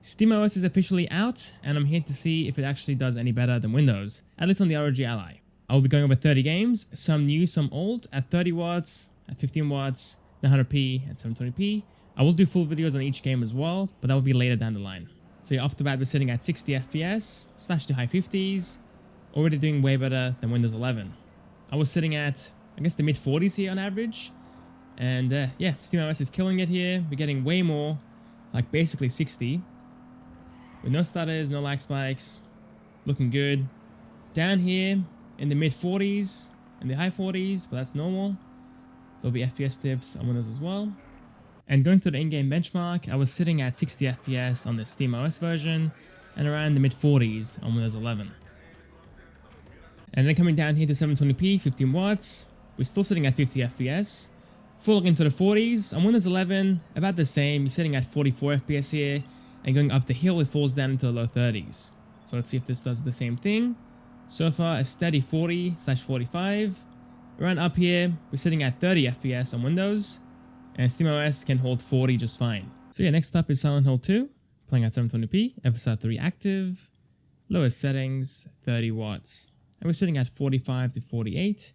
SteamOS is officially out, and I'm here to see if it actually does any better than Windows, at least on the ROG Ally. I will be going over 30 games, some new, some old, at 30 watts, at 15 watts, 900p, and 720p. I will do full videos on each game as well, but that will be later down the line. So yeah, off the bat, we're sitting at 60 FPS, slash to high 50s, already doing way better than Windows 11. I was sitting at, I guess, the mid 40s here on average, and yeah, SteamOS is killing it here. We're getting way more, like basically 60. With no stutters, no lag spikes, looking good. Down here in the mid 40s and the high 40s, but that's normal. There'll be FPS dips on Windows as well. And going through the in-game benchmark, I was sitting at 60 FPS on the SteamOS version and around the mid 40s on Windows 11. And then coming down here to 720p, 15 watts, we're still sitting at 50 FPS. Falling into the 40s on Windows 11, about the same. You're sitting at 44 FPS here. And going up the hill, it falls down into the low 30s. So let's see if this does the same thing. So far, a steady 40/45. Around up here, we're sitting at 30 FPS on Windows, and SteamOS can hold 40 just fine. So yeah, next up is Silent Hill 2, playing at 720p, FSR 3 active, lowest settings, 30 watts. And we're sitting at 45 to 48.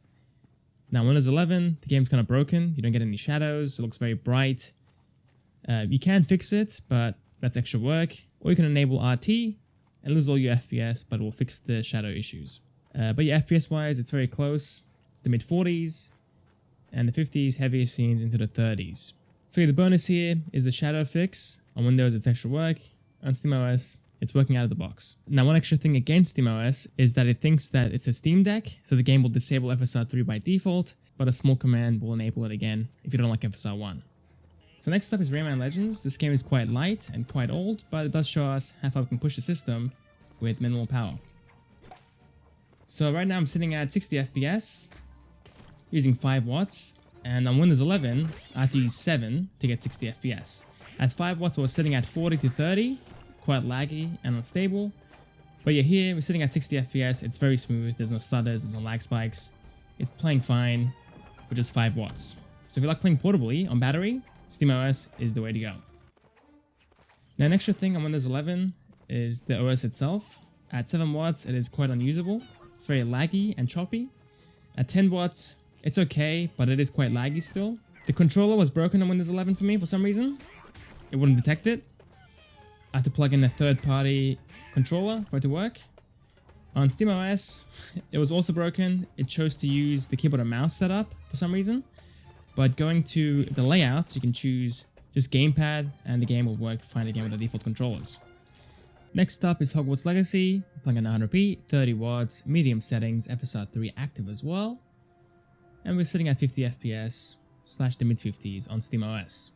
Now Windows 11, the game's kind of broken. You don't get any shadows, it looks very bright. You can fix it, but that's extra work. Or you can enable RT and lose all your FPS, but it will fix the shadow issues. But yeah, FPS wise, it's very close. It's the mid 40s and the 50s, heavier scenes into the 30s. So yeah, the bonus here is the shadow fix. On Windows, it's extra work. On SteamOS, it's working out of the box. Now, one extra thing against SteamOS is that it thinks that it's a Steam Deck, so the game will disable FSR 3 by default, but a small command will enable it again if you don't like FSR 1. So next up is Rayman Legends. This game is quite light and quite old, but it does show us how far we can push the system with minimal power. So right now I'm sitting at 60 FPS, using 5 watts, and on Windows 11, I have to use 7 to get 60 FPS. At 5 watts, I was sitting at 40 to 30, quite laggy and unstable. But yeah, here we're sitting at 60 FPS, it's very smooth, there's no stutters, there's no lag spikes. It's playing fine with just 5 watts. So if you like playing portably on battery, SteamOS is the way to go. Now, an extra thing on Windows 11 is the OS itself. At 7 watts, it is quite unusable. It's very laggy and choppy. At 10 watts, it's okay, but it is quite laggy still. The controller was broken on Windows 11 for me for some reason. It wouldn't detect it. I had to plug in a third-party controller for it to work. On SteamOS, it was also broken. It chose to use the keyboard and mouse setup for some reason. But going to the layouts, you can choose just gamepad and the game will work fine again with the default controllers. Next up is Hogwarts Legacy, playing at 900p, 30 watts, medium settings, FSR 3 active as well. And we're sitting at 50 FPS slash the mid 50s on SteamOS.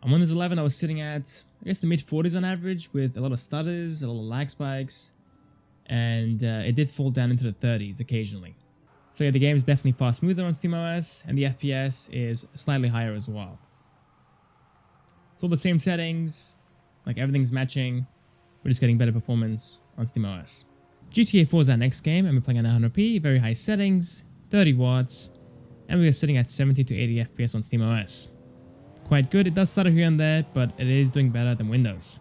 On Windows 11, I was sitting at, I guess, the mid 40s on average with a lot of stutters, a lot of lag spikes, and it did fall down into the 30s occasionally. So yeah, the game is definitely far smoother on SteamOS, and the FPS is slightly higher as well. It's all the same settings, like everything's matching. We're just getting better performance on SteamOS. GTA 4 is our next game, and we're playing at 900p, very high settings, 30 watts, and we are sitting at 70 to 80 FPS on SteamOS. Quite good. It does stutter here and there, but it is doing better than Windows.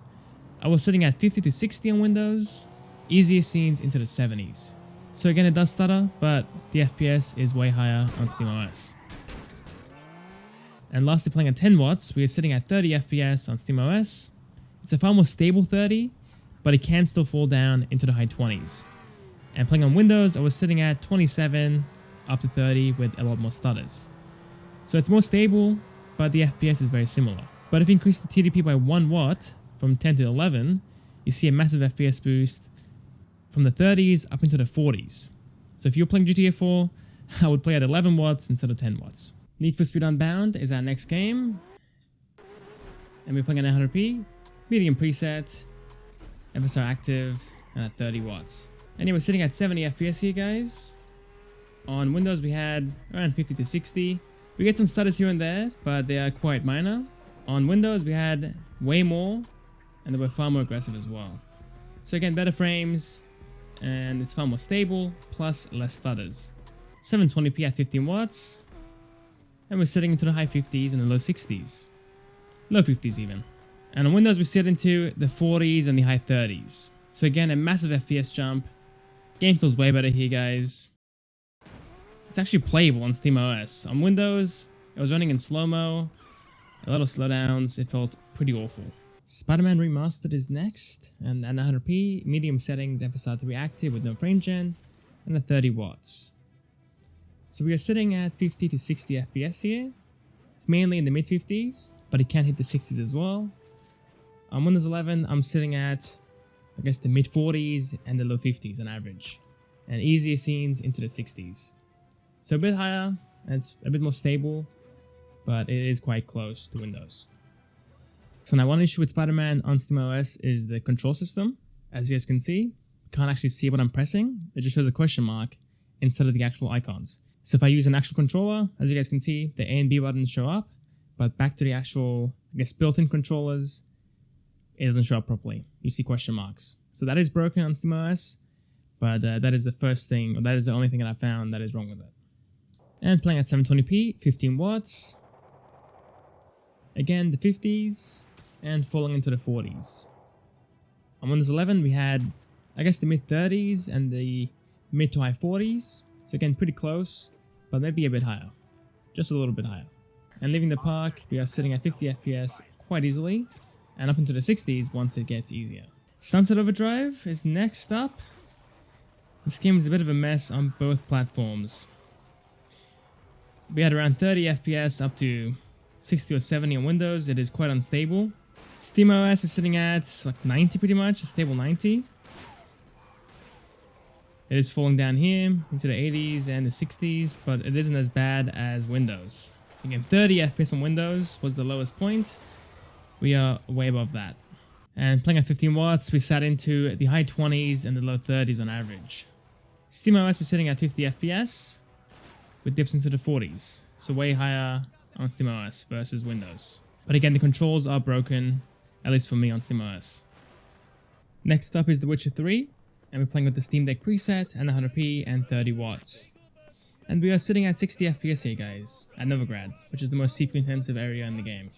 I was sitting at 50 to 60 on Windows, easier scenes into the 70s. So again, it does stutter, but the FPS is way higher on SteamOS. And lastly, playing at 10 watts, we are sitting at 30 FPS on SteamOS. It's a far more stable 30, but it can still fall down into the high 20s. And playing on Windows, I was sitting at 27 up to 30 with a lot more stutters. So it's more stable, but the FPS is very similar. But if you increase the TDP by 1 watt from 10 to 11, you see a massive FPS boost from the 30s up into the 40s. So if you're playing GTA 4, I would play at 11 watts instead of 10 watts. Need for Speed Unbound is our next game. And we're playing at 900p, medium preset, FSR active, and at 30 watts. Anyway, we're sitting at 70 FPS here, guys. On Windows, we had around 50 to 60. We get some stutters here and there, but they are quite minor. On Windows, we had way more, and they were far more aggressive as well. So again, better frames, and it's far more stable, plus less stutters. 720p at 15 watts, and we're sitting into the high 50s and the low 60s. Low 50s even. And on Windows, we sit into the 40s and the high 30s. So again, a massive FPS jump. Game feels way better here, guys. It's actually playable on SteamOS. On Windows, it was running in slow-mo. A lot of slowdowns. It felt pretty awful. Man Remastered is next, and at 100p, medium settings, FSR 3 active with no frame gen, and at 30 watts. So we are sitting at 50 to 60 FPS here. It's mainly in the mid 50s, but it can hit the 60s as well. On Windows 11, I'm sitting at, I guess, the mid 40s and the low 50s on average, and easier scenes into the 60s. So a bit higher, and it's a bit more stable, but it is quite close to Windows. So now one issue with Spider-Man on SteamOS is the control system. As you guys can see, you can't actually see what I'm pressing. It just shows a question mark instead of the actual icons. So if I use an actual controller, as you guys can see, the A and B buttons show up, but back to the actual, I guess, built-in controllers, it doesn't show up properly. You see question marks. So that is broken on SteamOS, but that is the first thing, or that is the only thing that I found that is wrong with it. And playing at 720p, 15 watts. Again, the 50s, and falling into the 40s. On Windows 11, we had, I guess, the mid 30s and the mid to high 40s. So again, pretty close, but maybe a bit higher. Just a little bit higher. And leaving the park, we are sitting at 50 FPS quite easily, and up into the 60s once it gets easier. Sunset Overdrive is next up. This game is a bit of a mess on both platforms. We had around 30 FPS up to 60 or 70 on Windows. It is quite unstable. SteamOS was sitting at like 90 pretty much, a stable 90. It is falling down here into the 80s and the 60s, but it isn't as bad as Windows. Again, 30 FPS on Windows was the lowest point. We are way above that. And playing at 15 watts, we sat into the high 20s and the low 30s on average. SteamOS was sitting at 50 FPS with dips into the 40s, so way higher on SteamOS versus Windows. But again, the controls are broken, at least for me on SteamOS. Next up is The Witcher 3, and we're playing with the Steam Deck preset and 100p and 30 watts. And we are sitting at 60 FPS here, guys, at Novigrad, which is the most CPU intensive area in the game.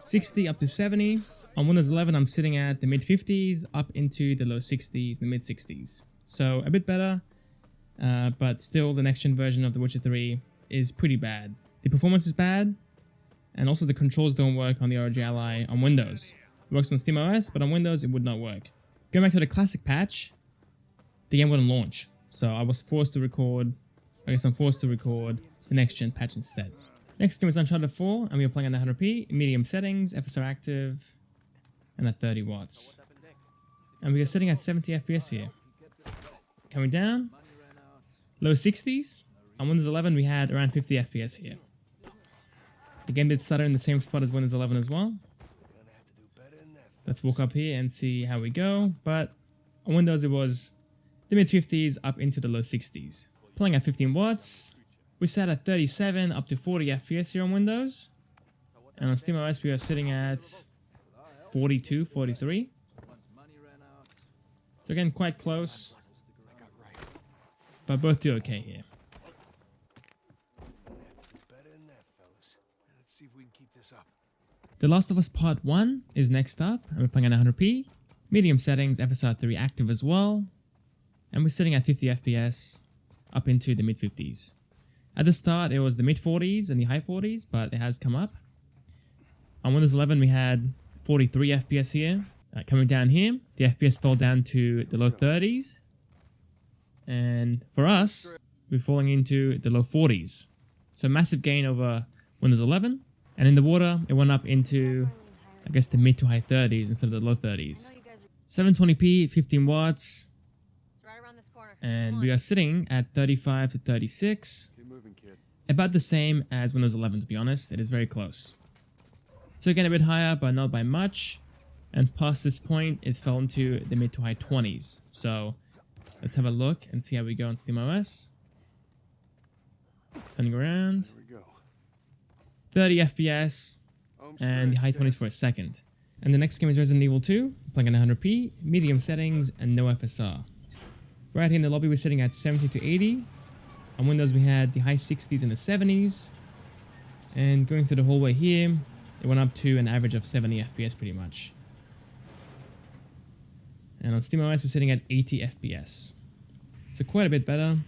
60 up to 70. On Windows 11, I'm sitting at the mid 50s, up into the low 60s, the mid 60s. So a bit better, but still the next gen version of The Witcher 3 is pretty bad. The performance is bad, and also the controls don't work on the ROG Ally on Windows. It works on SteamOS, but on Windows it would not work. Going back to the classic patch, the game wouldn't launch. So I was forced to record, I guess I'm forced to record the next gen patch instead. Next game is Uncharted 4, and we are playing at 100p, medium settings, FSR active, and at 30 watts. And we are sitting at 70 FPS here. Coming down, low 60s. On Windows 11 we had around 50 FPS here. The game did stutter in the same spot as Windows 11 as well. Let's walk up here and see how we go. But on Windows it was the mid 50s up into the low 60s. Playing at 15 watts. We sat at 37 up to 40 FPS here on Windows. And on SteamOS we are sitting at 42, 43. So again, quite close. But both do okay here. The Last of Us Part 1 is next up, and we're playing at 100p, medium settings, FSR 3 active as well, and we're sitting at 50 FPS, up into the mid 50s. At the start it was the mid 40s and the high 40s, but it has come up. On Windows 11 we had 43 FPS here. Coming down here, the FPS fell down to the low 30s, and for us, we're falling into the low 40s. So massive gain over Windows 11. And in the water, it went up into, I guess, the mid to high 30s instead of the low 30s. 720p, 15 watts. And we are sitting at 35 to 36. About the same as Windows 11, to be honest. It is very close. So again, a bit higher, but not by much. And past this point, it fell into the mid to high 20s. So let's have a look and see how we go on SteamOS. Turning around. 30 FPS and the high 20s for a second. And the next game is Resident Evil 2, playing at 100p, medium settings, and no FSR. Right here in the lobby, we're sitting at 70 to 80. On Windows, we had the high 60s and the 70s. And going through the hallway here, It went up to an average of 70 FPS pretty much. And on SteamOS, we're sitting at 80 FPS. So quite a bit better.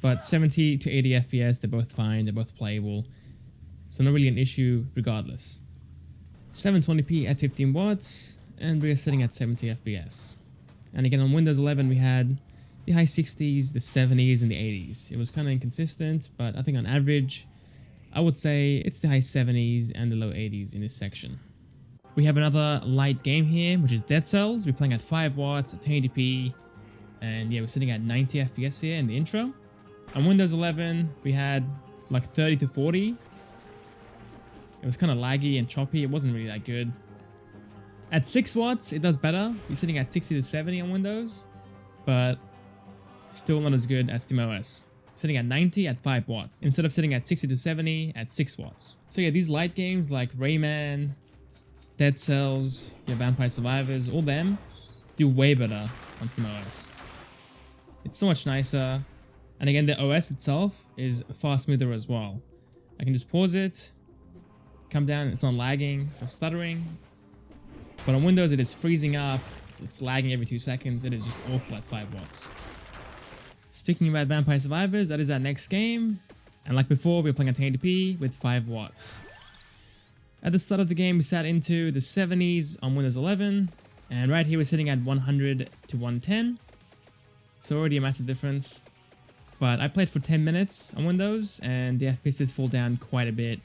But 70 to 80 FPS, they're both fine, they're both playable. So not really an issue regardless. 720p at 15 watts, and we're sitting at 70 FPS. And again, on Windows 11, we had the high 60s, the 70s, and the 80s. It was kind of inconsistent, but I think on average, I would say it's the high 70s and the low 80s in this section. We have another light game here, which is Dead Cells. We're playing at 5 watts, at 1080p, and yeah, we're sitting at 90 FPS here in the intro. On Windows 11, we had like 30 to 40. It was kind of laggy and choppy. It wasn't really that good. At 6 watts, it does better. You're sitting at 60 to 70 on Windows, but still not as good as SteamOS. Sitting at 90 at 5 watts, instead of sitting at 60 to 70 at 6 watts. So yeah, these light games like Rayman, Dead Cells, your Vampire Survivors, all them do way better on SteamOS. It's so much nicer. And again, the OS itself is far smoother as well. I can just pause it, come down, it's not lagging or stuttering. But on Windows, it is freezing up, it's lagging every 2 seconds, it is just awful at 5 watts. Speaking about Vampire Survivors, that is our next game. And like before, we were playing at 1080p with 5 watts. At the start of the game, we sat into the 70s on Windows 11. And right here, we're sitting at 100 to 110. So already a massive difference. But I played for 10 minutes on Windows, and the FPS did fall down quite a bit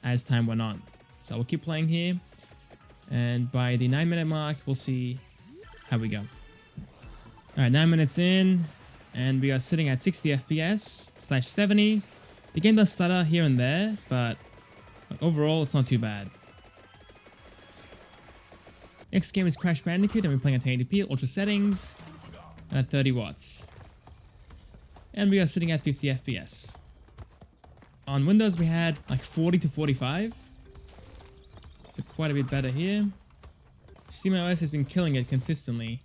as time went on. So I will keep playing here. And by the 9-minute mark, we'll see how we go. Alright, 9 minutes in, and we are sitting at 60 FPS / 70. The game does stutter here and there, but overall, it's not too bad. Next game is Crash Bandicoot, and we're playing at 1080p, ultra settings, and at 30 watts. And we are sitting at 50 FPS. On Windows, we had like 40 to 45. So quite a bit better here. SteamOS has been killing it consistently.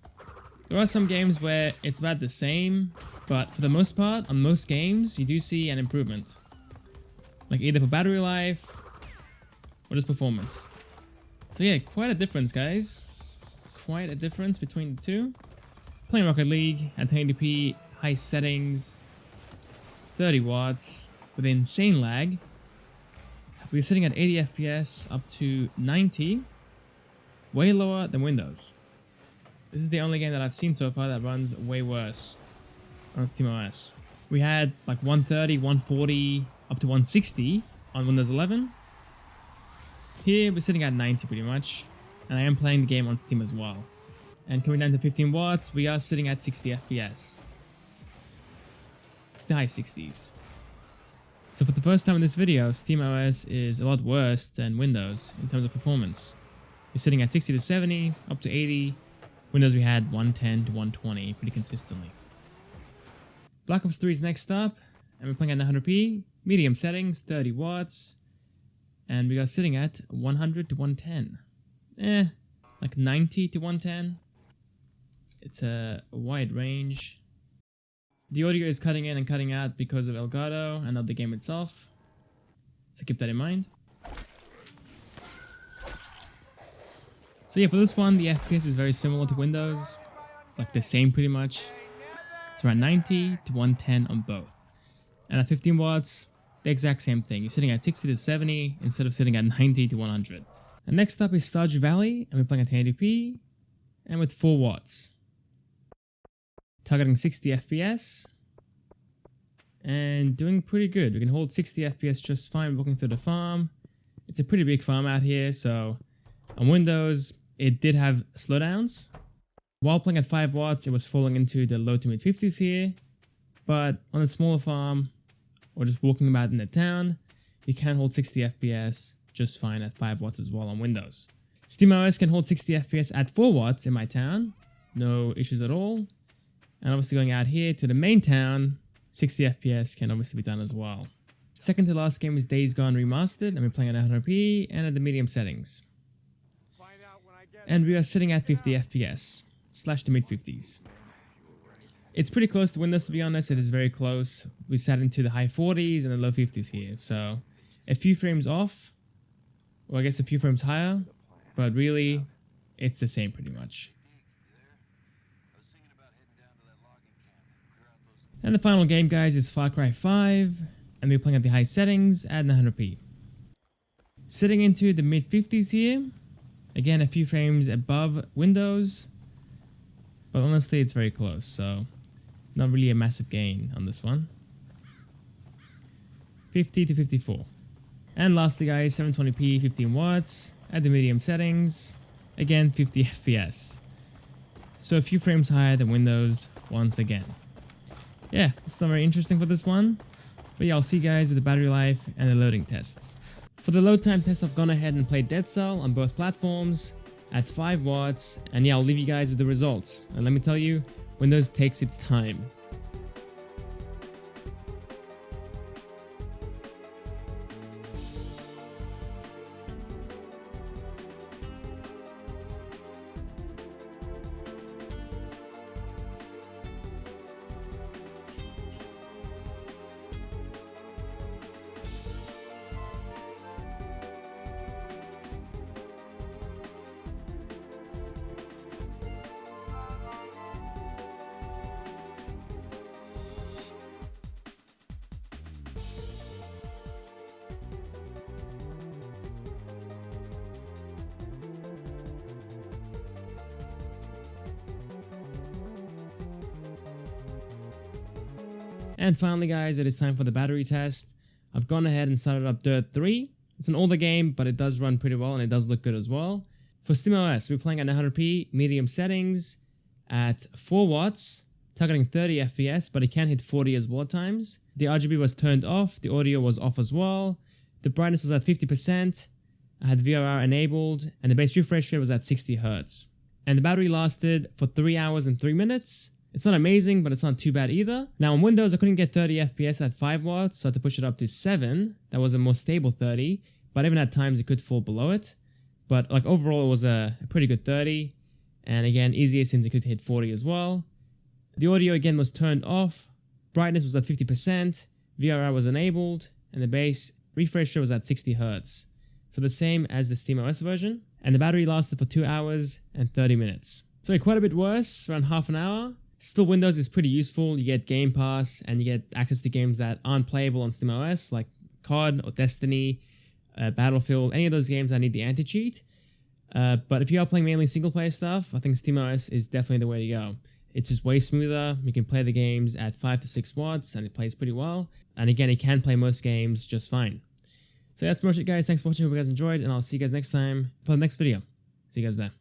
There are some games where it's about the same, but for the most part, on most games, you do see an improvement. Like either for battery life, or just performance. So yeah, quite a difference, guys. Quite a difference between the two. Playing Rocket League at 1080p, high settings, 30 watts, with insane lag. We're sitting at 80 FPS up to 90, way lower than Windows. This is the only game that I've seen so far that runs way worse on SteamOS. We had like 130, 140, up to 160 on Windows 11. Here we're sitting at 90 pretty much, and I am playing the game on Steam as well. And coming down to 15 watts, we are sitting at 60 FPS. It's the high 60s. So for the first time in this video, SteamOS is a lot worse than Windows in terms of performance. We're sitting at 60 to 70, up to 80. Windows we had 110 to 120 pretty consistently. Black Ops 3 is next up, and we're playing at 100p, medium settings, 30 watts, and we are sitting at 100 to 110. Like 90 to 110. It's a wide range. The audio is cutting in and cutting out because of Elgato and of the game itself, so keep that in mind. So yeah, for this one, the FPS is very similar to Windows, like the same pretty much. It's around 90 to 110 on both. And at 15 watts, the exact same thing. You're sitting at 60 to 70 instead of sitting at 90 to 100. And next up is Stardew Valley, and we're playing at 1080p and with 4 watts. Targeting 60 FPS and doing pretty good. We can hold 60 FPS just fine walking through the farm. It's a pretty big farm out here, so on Windows, it did have slowdowns. While playing at 5 watts, it was falling into the low to mid 50s here, but on a smaller farm or just walking about in the town, you can hold 60 FPS just fine at 5 watts as well on Windows. SteamOS can hold 60 FPS at 4 watts in my town, no issues at all. And obviously going out here to the main town, 60 FPS can obviously be done as well. Second to last game is Days Gone Remastered, and we're playing at 100p and at the medium settings. And we are sitting at 50 FPS / the mid 50s. It's pretty close to Windows, to be honest. It is very close. We sat into the high 40s and the low 50s here, so a few frames off or I guess a few frames higher, but really it's the same pretty much. And the final game, guys, is Far Cry 5, and we're playing at the high settings at 900p. Sitting into the mid 50s here, again a few frames above Windows, but honestly it's very close, so not really a massive gain on this one. 50 to 54. And lastly, guys, 720p 15 watts at the medium settings, again 50 FPS, so a few frames higher than Windows once again. Yeah, it's not very interesting for this one, but yeah, I'll see you guys with the battery life and the loading tests. For the load time test, I've gone ahead and played Dead Cell on both platforms at 5 watts, and yeah, I'll leave you guys with the results. And let me tell you, Windows takes its time. And finally, guys, it is time for the battery test. I've gone ahead and started up Dirt 3. It's an older game, but it does run pretty well and it does look good as well. For SteamOS, we're playing at 900p, medium settings, at 4 watts, targeting 30 FPS, but it can hit 40 as well at times. The RGB was turned off, the audio was off as well. The brightness was at 50%, I had VRR enabled, and the base refresh rate was at 60 Hz. And the battery lasted for 3 hours and 3 minutes. It's not amazing, but it's not too bad either. Now on Windows, I couldn't get 30 FPS at 5 watts, so I had to push it up to 7. That was a more stable 30, but even at times it could fall below it. But like overall, it was a pretty good 30. And again, easier since it could hit 40 as well. The audio again was turned off. Brightness was at 50%. VRR was enabled, and the base refresh rate was at 60 Hz. So the same as the SteamOS version. And the battery lasted for 2 hours and 30 minutes. So quite a bit worse, around half an hour. Still, Windows is pretty useful. You get Game Pass and you get access to games that aren't playable on SteamOS, like COD or Destiny, Battlefield, any of those games that need the anti-cheat. But if you are playing mainly single-player stuff, I think SteamOS is definitely the way to go. It's just way smoother. You can play the games at 5 to 6 watts and it plays pretty well. And again, it can play most games just fine. So that's pretty much it, guys. Thanks for watching. Hope you guys enjoyed, and I'll see you guys next time for the next video. See you guys there.